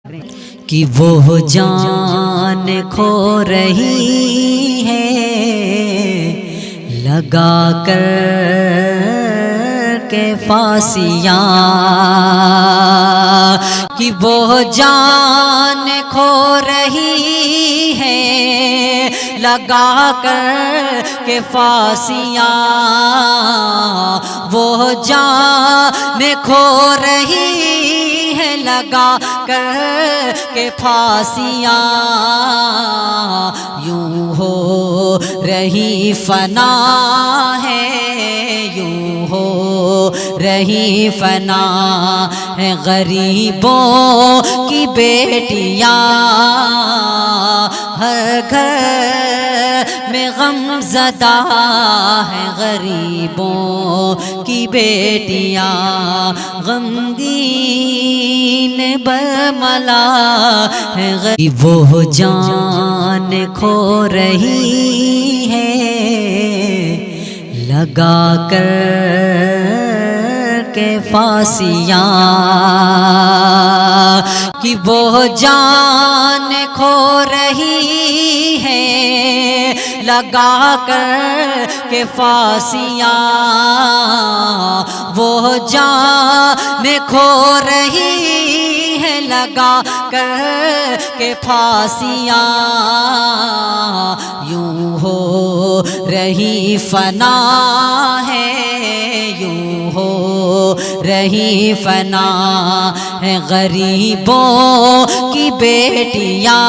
کہ وہ جان کھو رہی ہے لگا کر کے پھانسیاں، کہ وہ جان کھو رہی ہے لگا کر کے پھانسیاں، وہ جان کھو رہی ہے لگا کر کے پھانسیاں، یوں ہو رہی فنا ہے، یوں ہو رہی فنا ہے غریبوں کی بیٹیاں، ہر گھر میں غم زدہ ہے غریبوں کی بیٹیاں، غمگین برملا ہے وہ جان کھو رہی ہے لگا کر کے پھانسیاں، کہ وہ جان کھو رہی ہے لگا کر کے پھانسیاں، وہ جان کھو رہی ہے لگا کر کے پھانسیاں، یوں ہو رہی فنا ہے، یوں ہو رہی فنا ہے غریبوں کی بیٹیاں،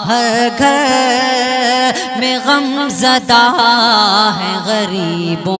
ہر گھر میں غم زدہ ہے غریبوں